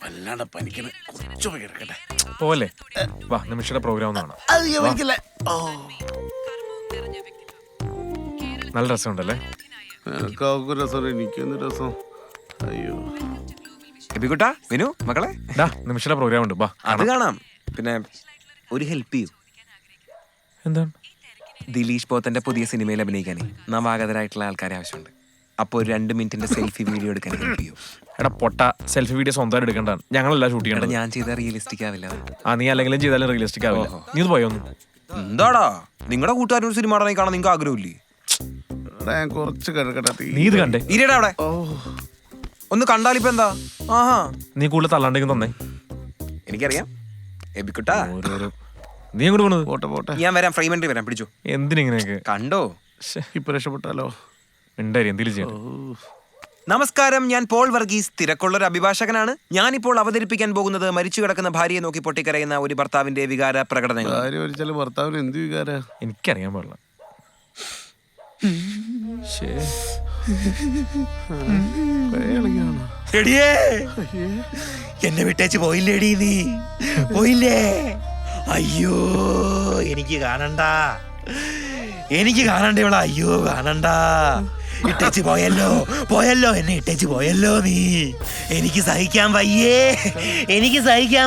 വല്ലാണ്ട് പനിക്കണ കുറച്ചു കിടക്കട്ടെ പോലെ വാ നിമിഷയുടെ പ്രോഗ്രാം കാണാം. നല്ല രസമുണ്ടല്ലേ? എനിക്കൊന്ന് രസം. അയ്യോ എബിക്കുട്ടാ വിനു മക്കളെ നിമിഷയുടെ പ്രോഗ്രാം ഉണ്ട്, വാ അത് കാണാം. പിന്നെ ഒരു ഹെൽപ്പ് ചെയ്യൂ. എന്താണ്? ദിലീഷ് പോത്തന്റെ പുതിയ സിനിമയിൽ അഭിനയിക്കാനേ നവാഗതരായിട്ടുള്ള ആൾക്കാരെ ആവശ്യമുണ്ട്. അപ്പോൾ ഒരു 2 മിനിറ്റിന്റെ സെൽഫി വീഡിയോ എടുക്കാൻ ഹെൽപ്പ് ചെയ്യൂ. എടാ പൊട്ട, സെൽഫി വീഡിയോ സ്വന്തമായിട്ട് എടുക്കേണ്ടതാണ്, ഞങ്ങളല്ല ഷൂട്ട് എടാ ചെയ്യണം. ഞാൻ ചെയ്താൽ റിയലിസ്റ്റിക് ആവില്ല. നീ അല്ലെങ്കിലും ചെയ്താലും റിയലിസ്റ്റിക് ആവില്ല. നീ ഇത് പോയൊന്നും എന്താടാ നിങ്ങളുടെ കൂട്ടുകാരൊരു സിനിമ കാണാൻ നിങ്ങൾക്ക് ആഗ്രഹമില്ലേ? ഞാൻ കുറച്ച് കിടക്കട്ടെ. നീ ഇത് കണ്ടേ? ഇരടാ അവിടെ ഒന്ന് കണ്ടാലിപ്പോ എന്താ? ആഹാ നീ കൂടുതൽ തള്ളാണ്ടെങ്കിൽ തന്നെ. എനിക്കറിയാം എബിക്കുട്ടാ. നീ എങ്ങോട്ട് പോണത്? പോട്ടെ പോട്ടെ, ഞാൻ വരാം, ഫ്രെയിമെന്റ് വരാം, പിടിച്ചു. എന്തിനിങ്ങനെയൊക്കെ? കണ്ടോ ഇപ്പൊ രക്ഷപ്പെട്ടാലോ? ഉണ്ടായി എന്തെങ്കിലും ചെയ്യണം. നമസ്കാരം, ഞാൻ പോൾ വർഗീസ്, തിരക്കുള്ളൊരു അഭിഭാഷകനാണ്. ഞാനിപ്പോൾ അവതരിപ്പിക്കാൻ പോകുന്നത് മരിച്ചു കിടക്കുന്ന ഭാര്യയെ നോക്കി പൊട്ടിക്കരയുന്ന ഒരു ഭർത്താവിന്റെ വികാര പ്രകടനങ്ങൾ. ഭർത്താവിന് എന്ത് വികാര? എനിക്കറിയാൻ പാടില്ല. എന്നെ വിട്ടേച്ച് പോയില്ലേടി നീ? പോയില്ലേ? അയ്യോ എനിക്ക് കാണണ്ട ഇവളെ. അയ്യോ കാണണ്ട. ഇട്ടേച്ച് പോയല്ലോ എന്നെ ഇട്ടേച്ച് പോയല്ലോ നീ. എനിക്ക് സഹിക്കാൻ വയ്യേ. എനിക്ക് സഹിക്കാൻ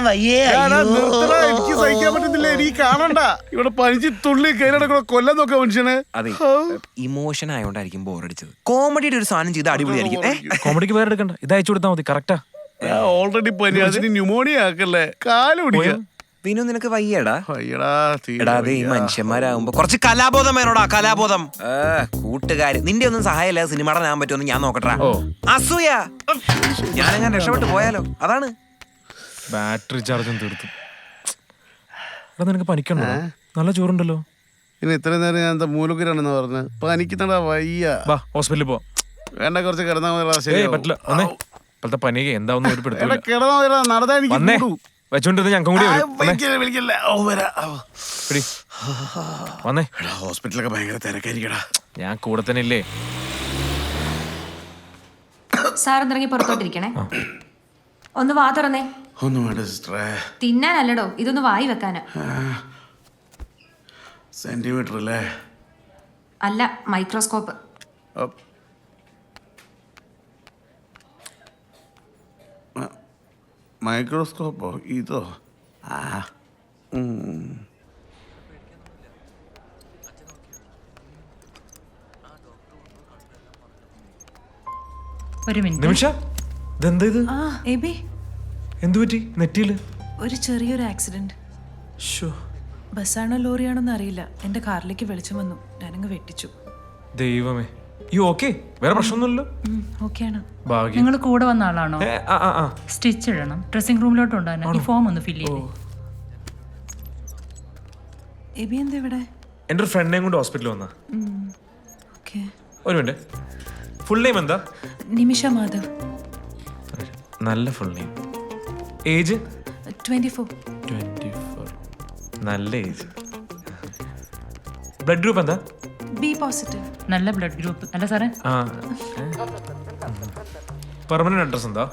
പറ്റുന്നില്ല. എനിക്ക് കാണണ്ട. ഇവിടെ പനിച്ച് തുള്ളി കയ്യിലടക്കം കൊല്ലം നോക്കാം മനുഷ്യനെ. അതെ, ഇമോഷൻ ആയോണ്ടായിരിക്കും ബോറടിച്ചത്. കോമഡിയുടെ ഒരു സാധനം ചെയ്ത് അടിപൊളിയായിരിക്കും. കോമഡിക്ക് വേറെ എടുക്കണ്ട, ഇത് അയച്ചു കൊടുത്താൽ മതി. കറക്റ്റാ. ഓൾറെഡി പനി, അതിന് ന്യൂമോണിയ ആക്കല്ലേ. കാല് പിടിക്കാം. വിനു നിനക്ക് വയ്യടാ? എടാ അതെ, ഈ മനുഷ്യന്മാരാകുമ്പോ കുറച്ച് കലാബോധം വേണോടാ, കലാബോധം. കൂട്ടുകാര് നിന്റെ ഒന്നും സഹായമില്ല സിനിമടനാകാൻ പറ്റുമെന്ന് ഞാൻ നോക്കട്ടാ. അസൂയ. ഞാനെങ്ങനെ രക്ഷപ്പെട്ടു പോയാലോ? അതാണ്. ബാറ്ററി ചാർജും തീർത്തു. എടാ നിനക്ക് പനിക്കണ്ടോ? നല്ല ചോറുണ്ടല്ലോ. ഇനി ഇത്രയും നേരം ഞാൻ എന്താ മൂലക്കുരാണെന്ന് പറഞ്ഞ് പനിക്കുന്നടാ. വയ്യ, വാ ഹോസ്പിറ്റലിൽ പോ. വേണ്ട, കുറച്ച് കിടന്നാ പറ്റില്ല. ഇപ്പോഴത്തെ പനിക്ക് എന്താവുന്ന ഒരു പിടുത്തം. കിടന്നാ നടത്താൻ എനിക്ക് വെച്ചോണ്ടിരുന്ന് ഞങ്ങൾക്കും കൂടി വന്നേ. ഹോസ്പിറ്റലൊക്കെ ഭയങ്കര തിരക്കായിരിക്കടാ. ഞാൻ കൂടെ തന്നെ ഇല്ലേ? സാറിറങ്ങി പുറത്തോട്ടിരിക്കണേ. ഒന്ന് വാ തുറന്നേ. ഒന്നും വേണ്ട സിസ്റ്ററെ. തിന്നാനല്ലടോ, ഇതൊന്ന് വായി വെക്കാനാ. സെന്റിമീറ്റർ അല്ലേ? അല്ല, മൈക്രോസ്കോപ്പ്. മൈക്രോസ്കോപ്പോ? ഇതോ? ഒരു മിനിറ്റ്. നിമിഷ, ഇതെന്താ ഇത്? എന്തു പറ്റി നെറ്റിയില്? ഒരു ചെറിയൊരു ആക്സിഡന്റ്. ബസ്സാണോ ലോറിയാണോന്ന് അറിയില്ല. എന്റെ കാറിലേക്ക് വെളിച്ചം വന്നു, ഞാനങ്ങ് വെട്ടിച്ചു. ദൈവമേ, ഈ ഓക്കെ? വേറെ പ്രശ്നമൊന്നുമില്ലല്ലോ? ഓക്കെയാണ്. ഭാഗ്യം. നിങ്ങൾ കൂടെ വന്ന ആളാണോ? സ്റ്റിച്ച് ഇടണം. ഡ്രസ്സിംഗ് റൂമിലോട്ട് ഉണ്ടായിരുന്നു. ഈ ഫോം ഒന്ന് ഫില്ല് ചെയ്യേ. എബി എന്താ ഇവിടെ? എൻ്റെ ഒരു ഫ്രണ്ടിനെയും കൊണ്ട് ഹോസ്പിറ്റലിൽ വന്നാ. ഒരു മിനിറ്റ്, ഫുൾ നെയിം എന്താ? നിമിഷ മാധവ്. നല്ല ഫുൾ നെയിം. ഏജ്? 24. നല്ല ഏജ്. ബ്ലഡ് ഗ്രൂപ്പ് എന്താ? B positive. നല്ല ബ്ലഡ് ഗ്രൂപ്പ് അല്ല സാറേ? പെർമനന്റ് അഡ്രസ് എന്താ?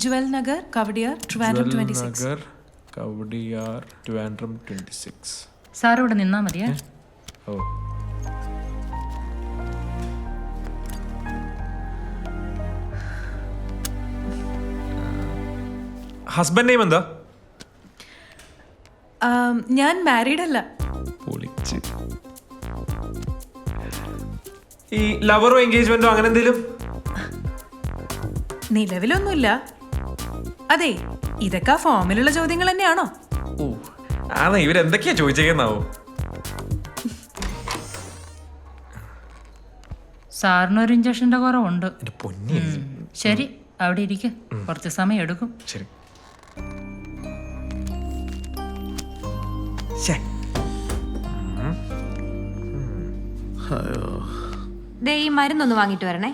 ജുവൽ നഗർ, കവടിയാർ, ട്രിവാൻഡ്രം 26. നഗർ, കവടിയാർ, ട്രിവാൻഡ്രം 26. സാർ ഇവിടെ നിന്നാ മതിയേ. ഓ, ഹസ്ബൻഡ് നെയിം എന്താ? ഞാൻ മാരീഡ് അല്ല. പൊളിച്ച്. ഈ ലവറോ എൻഗേജ്മെന്റോ അങ്ങനെ എന്തെങ്കിലും? നിലവിലൊന്നുമില്ല. അതെ, ഇതൊക്കെ ഫോമിലുള്ള ചോദ്യങ്ങൾ തന്നെയാണോ? ഓ, ആണോ? ഇവരെന്തൊക്കെയാ ചോദിച്ചേന്നാവോ? സാറിനൊരു ഇഞ്ചക്ഷന്റെ കുറവുണ്ട്. പൊന്നി. ശരി, അവിടെ ഇരിക്കും, കുറച്ച് സമയം എടുക്കും. ശരി. ദേ ഈ മരുന്നൊന്ന് വാങ്ങിട്ട് വരണേ.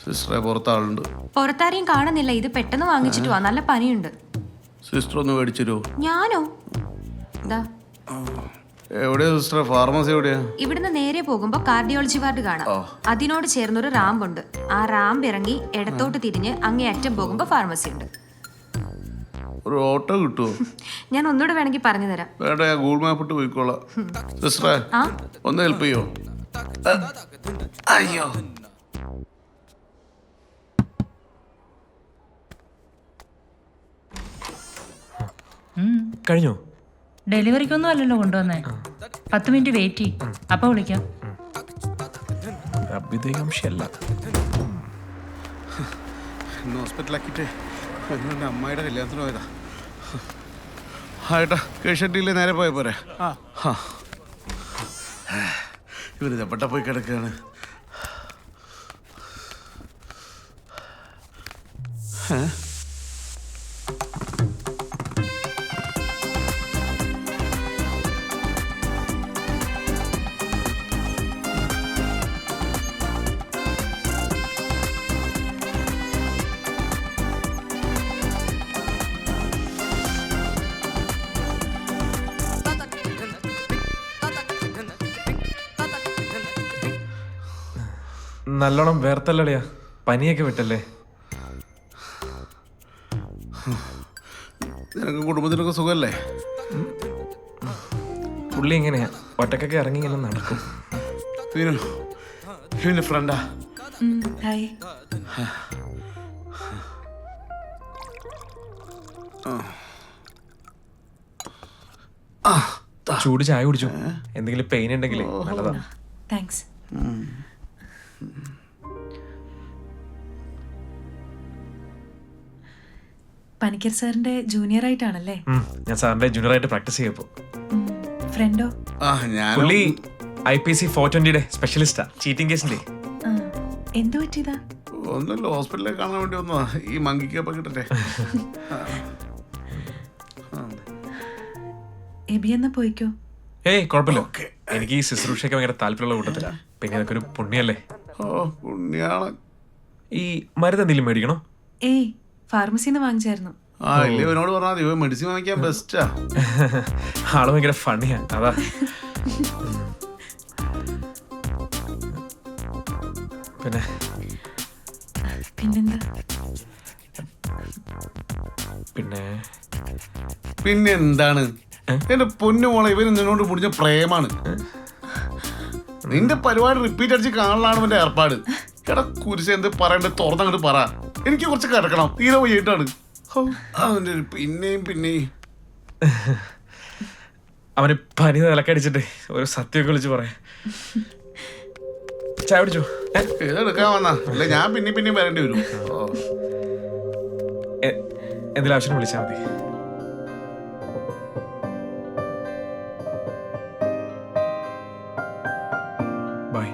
സിസ്റ്ററെ, പുറത്താളുണ്ട്. പുറത്താരെയും കാണുന്നില്ല. ഇത് പെട്ടെന്ന് വാങ്ങിച്ചിട്ട് വാ, നല്ല പനിയുണ്ട്. സിസ്റ്റർ ഒന്ന് മേടിച്ചിരോ? ഞാനോ? എവിടെയാ സിസ്റ്റർ ഫാർമസി എവിടെയാ? ഇവിടുന്ന് നേരെ പോകുമ്പോ കാർഡിയോളജി വാർഡ് കാണാം. അതിനോട് ചേർന്നൊരു റാമ്പ് ഉണ്ട്. ആ റാമ്പ് ഇറങ്ങി ഇടത്തോട്ട് തിരിഞ്ഞ് അങ്ങേ അറ്റം പോകുമ്പോ ഫാർമസി ഉണ്ട്. ഒരു ഓട്ടോ കിട്ടുമോ? ഞാൻ ഒന്നുകൂടെ വേണമെങ്കിൽ പറഞ്ഞു തരാം. വേണ്ട, ഞാൻ ഗൂഗിൾ മാപ്പ് ഇട്ട് പോയിക്കോളാം. സിസ്റ്ററെ ഒന്ന് ഹെൽപ്പ് ചെയ്യോ? അയ്യോ, കഴിഞ്ഞോ? ഡെലിവറിക്കൊന്നും അല്ലല്ലോ കൊണ്ടുവന്നേ. 10 മിനിറ്റ് വെയിറ്റ് ചെയ്യും, അപ്പൊ വിളിക്കാം. അഭ്യുദയകാംക്ഷയല്ല. ഇന്ന് ഹോസ്പിറ്റലാക്കിയിട്ട് എൻ്റെ അമ്മായിയുടെ കല്യാണത്തിന് പോയതാ. ആയിട്ടാ കേശട്ടിയില്ലേ, നേരെ പോയ പോരെ. ഇവര് എപ്പെട്ട പോയി കിടക്കുകയാണ്. നല്ലോണം വേർത്തല്ലടിയാ, പനിയൊക്കെ വിട്ടല്ലേ? നിനക്ക് കുടുംബത്തിനൊക്കെ സുഖമല്ലേ? പുള്ളി എങ്ങനെയാ ഒറ്റക്കൊക്കെ ഇറങ്ങി ഇങ്ങനെ നടക്കും. ഇവന്റെ ഫ്രണ്ടാ. ഹായ്. ചൂട് ചായ കുടിച്ചു. എന്തെങ്കിലും പെയിൻ ഉണ്ടെങ്കിലേ നല്ലതാ. താങ്ക്സ്. പനിക്കർ സാറിന്റെ ജൂനിയർ ആയിട്ടാണല്ലേ? ഞാൻ സാറിന്റെ ജൂനിയറായിട്ട് പ്രാക്ടീസ് ചെയ്യപ്പോ. ഫ്രണ്ടോ? പുള്ളി IPC 420 സ്പെഷ്യലിസ്റ്റാ, ചീറ്റിംഗ് കേസിന്റെ. എന്തു പറ്റിയതാ? ഒന്നല്ലോ, ഹോസ്പിറ്റലിലേക്ക് കാണാൻ വേണ്ടി വന്നതാ. ഈ മങ്കിക്കപ്പ കിട്ടട്ടെ. എബി എന്നാ പോയിക്കോ. ഏയ് കുഴപ്പമില്ല, എനിക്ക് ഈ ശുശ്രൂഷയ്ക്ക് ഭയങ്കര താല്പര്യമുള്ള കൂട്ടത്തില. പിന്നെ ഇതൊക്കെ ഒരു പുണ്യല്ലേ. പുണ്യാണ്. ഈ മരുന്ന് എന്തെങ്കിലും മേടിക്കണോ? ഏയ് ഫാർമസിന്ന് വാങ്ങിച്ചായിരുന്നു. ഇല്ലേ, ഇവനോട് പറഞ്ഞാൽ ഇവ മെഡിസിൻ വാങ്ങിക്കാൻ ബെസ്റ്റാ. ആള് ഭയങ്കര ഫണ്ണിയാ, അതാ. പിന്നെ പിന്നെന്താ? പിന്നെ എന്താണ് എന്റെ പൊന്നു മോളെ, ഇവന് നിന്നോട് മുടിഞ്ഞ പ്രേമാണ്. നിന്റെ പരിപാടി റിപ്പീറ്റ് അടിച്ച് കാണലാണ് ഇവന്റെ ഏർപ്പാട്. എടാ കുരിശ്, എന്ത് പറയണ്ടത് തുറന്നങ്ങോട്ട് പറ. എനിക്ക് കുറച്ച് കിടക്കണം, തീരെ പോയിട്ടാണ് അവന്റെ ഒരു പിന്നെയും. അവന് പനി നിലക്കടിച്ചിട്ട് ഒരു സത്യമൊക്കെ വിളിച്ച് പറയാം. ചായ പിടിച്ചോ? ഏതെടുക്കാൻ വന്നാ അല്ല, ഞാൻ പിന്നെയും വരേണ്ടി വരും. എന്തെങ്കിലും ആവശ്യം വിളിച്ചാൽ മതി. ബൈ.